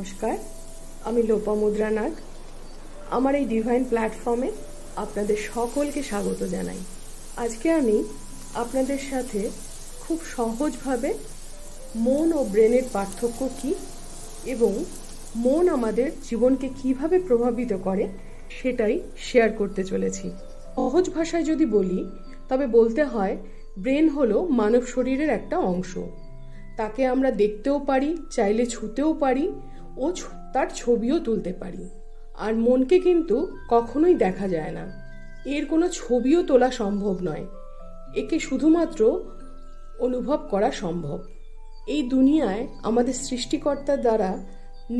নমস্কার, আমি লোপামুদ্রা নাগ। আমার এই ডিভাইন প্ল্যাটফর্মে আপনাদের সকলকে স্বাগত জানাই। আজকে আমি আপনাদের সাথে খুব সহজভাবে মন ও ব্রেনের পার্থক্য কী এবং মন আমাদের জীবনকে কিভাবে প্রভাবিত করে সেটাই শেয়ার করতে চলেছি। সহজ ভাষায় যদি বলি তবে বলতে হয় ব্রেন হলো মানব শরীরের একটা অংশ। তাকে আমরা দেখতেও পারি, চাইলে ছুঁতেও পারি ও তার ছবিও তুলতে পারি। আর মনকে কিন্তু কখনোই দেখা যায় না, এর কোনো ছবিও তোলা সম্ভব নয়, একে শুধুমাত্র অনুভব করা সম্ভব। এই দুনিয়ায় আমাদের সৃষ্টিকর্তার দ্বারা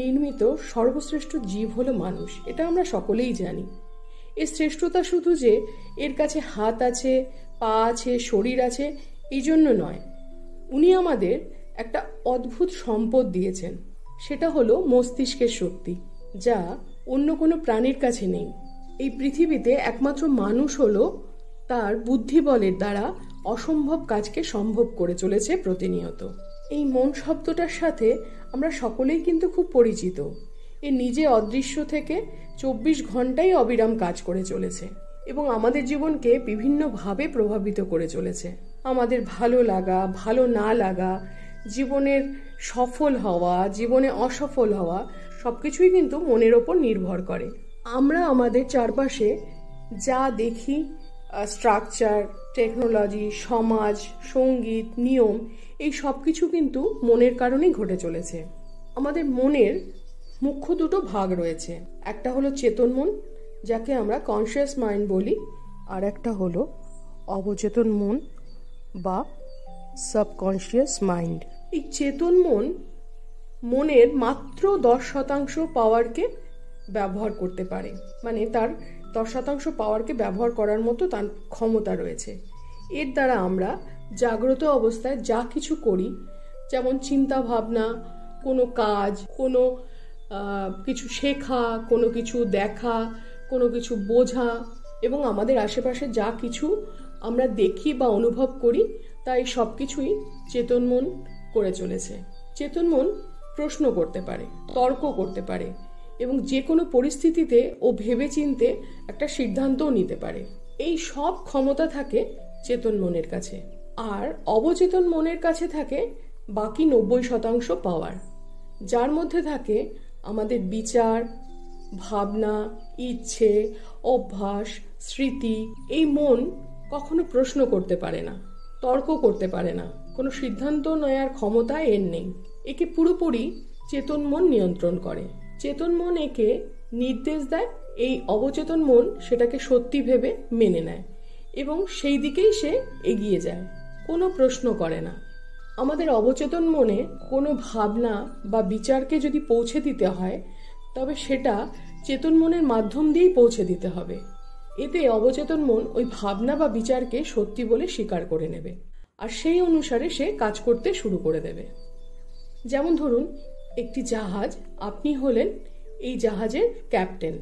নির্মিত সর্বশ্রেষ্ঠ জীব হলো মানুষ, এটা আমরা সকলেই জানি। এর শ্রেষ্ঠতা শুধু যে এর কাছে হাত আছে, পা আছে, শরীর আছে এই জন্য নয়, উনি আমাদের একটা অদ্ভুত সম্পদ দিয়েছেন, সেটা হলো মস্তিষ্কের শক্তি, যা অন্য কোনো প্রাণীর কাছে নেই। এই পৃথিবীতে একমাত্র মানুষ হলো তার বুদ্ধিবলের দ্বারা অসম্ভব কাজকে সম্ভব করে চলেছে প্রতিনিয়ত। এই মন শব্দটার সাথে আমরা সকলেই কিন্তু খুব পরিচিত। এ নিজে অদৃশ্য থেকে 24 ঘন্টাই অবিরাম কাজ করে চলেছে এবং আমাদের জীবনকে বিভিন্নভাবে প্রভাবিত করে চলেছে। আমাদের ভালো লাগা, ভালো না লাগা, জীবনের সফল হওয়া, জীবনে অসফল হওয়া সবকিছুই কিন্তু মনের ওপর নির্ভর করে। আমরা আমাদের চারপাশে যা দেখি, স্ট্রাকচার, টেকনোলজি, সমাজ, সঙ্গীত, নিয়ম, এই সব কিছু কিন্তু মনের কারণেই ঘটে চলেছে। আমাদের মনের মুখ্য দুটো ভাগ রয়েছে, একটা হলো চেতন মন, যাকে আমরা কনসিয়াস মাইন্ড বলি, আর একটা হলো অবচেতন মন বা সাবকনসিয়াস মাইন্ড। এই চেতন মন মনের মাত্র 10% পাওয়ারকে ব্যবহার করতে পারে, মানে তার 10% পাওয়ারকে ব্যবহার করার মতো তার ক্ষমতা রয়েছে। এর দ্বারা আমরা জাগ্রত অবস্থায় যা কিছু করি, যেমন চিন্তা ভাবনা, কোনো কাজ, কোনো কিছু শেখা, কোনো কিছু দেখা, কোনো কিছু বোঝা এবং আমাদের আশেপাশে যা কিছু আমরা দেখি বা অনুভব করি, তাই সব কিছুই চেতন মন করে চলেছে। চেতন মন প্রশ্ন করতে পারে, তর্ক করতে পারে এবং যে কোনো পরিস্থিতিতে ও ভেবেচিন্তে একটা সিদ্ধান্তও নিতে পারে। এই সব ক্ষমতা থাকে চেতন মনের কাছে। আর অবচেতন মনের কাছে থাকে বাকি 90% পাওয়ার, যার মধ্যে থাকে আমাদের বিচার, ভাবনা, ইচ্ছে, অভ্যাস, স্মৃতি। এই মন কখনো প্রশ্ন করতে পারে না, তর্ক করতে পারে না, কোনো সিদ্ধান্ত নেওয়ার ক্ষমতা এর নেই। একে পুরোপুরি চেতন মন নিয়ন্ত্রণ করে। চেতন মন একে নির্দেশ দেয়, এই অবচেতন মন সেটাকে সত্যি ভেবে মেনে নেয় এবং সেই দিকেই সে এগিয়ে যায়, কোনো প্রশ্ন করে না। আমাদের অবচেতন মনে কোনো ভাবনা বা বিচারকে যদি পৌঁছে দিতে হয়, তবে সেটা চেতন মনের মাধ্যম দিয়েই পৌঁছে দিতে হবে। এতে অবচেতন মন ওই ভাবনা বা বিচারকে সত্যি বলে স্বীকার করে নেবে আর সেই অনুসারে সে কাজ করতে শুরু করে দেবে। যেমন ধরুন, একটি জাহাজ, আপনি হলেন এই জাহাজের ক্যাপ্টেন।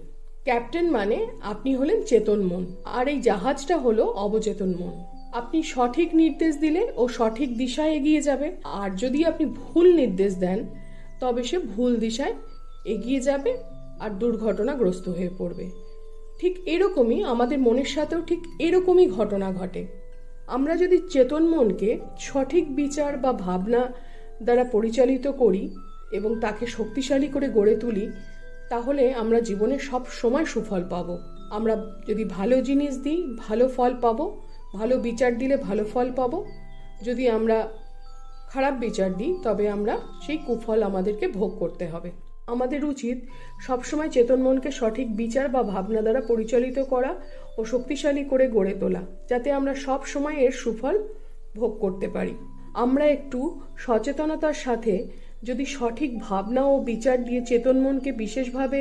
ক্যাপ্টেন মানে আপনি হলেন চেতন মন, আর এই জাহাজটা হলো অবচেতন মন। আপনি সঠিক নির্দেশ দিলে ও সঠিক দিশায় এগিয়ে যাবে, আর যদি আপনি ভুল নির্দেশ দেন তবে সে ভুল দিশায় এগিয়ে যাবে আর দুর্ঘটনাগ্রস্ত হয়ে পড়বে। ঠিক এরকমই আমাদের মনের সাথেও ঠিক এরকমই ঘটনা ঘটে। আমরা যদি চেতন মনকে সঠিক বিচার বা ভাবনা দ্বারা পরিচালিত করি এবং তাকে শক্তিশালী করে গড়ে তুলি, তাহলে আমরা জীবনে সব সময় সুফল পাবো। আমরা যদি ভালো জিনিস দিই, ভালো ফল পাবো, ভালো বিচার দিলে ভালো ফল পাবো। যদি আমরা খারাপ বিচার দিই তবে আমরা সেই কুফল আমাদেরকে ভোগ করতে হবে। আমাদের উচিত সবসময় চেতন মনকে সঠিক বিচার বা ভাবনা দ্বারা পরিচালিত করা ও শক্তিশালী করে গড়ে তোলা, যাতে আমরা সব সময় এর সুফল ভোগ করতে পারি। আমরা একটু সচেতনতার সাথে যদি সঠিক ভাবনা ও বিচার দিয়ে চেতন মনকে বিশেষভাবে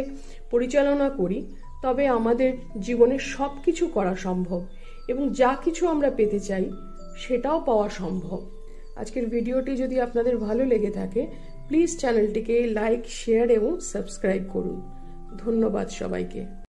পরিচালনা করি, তবে আমাদের জীবনে সব কিছু করা সম্ভব এবং যা কিছু আমরা পেতে চাই সেটাও পাওয়া সম্ভব। আজকের ভিডিওটি যদি আপনাদের ভালো লেগে থাকে, প্লিজ চ্যানেলটিকে লাইক, শেয়ার এবং সাবস্ক্রাইব করুন। ধন্যবাদ সবাইকে।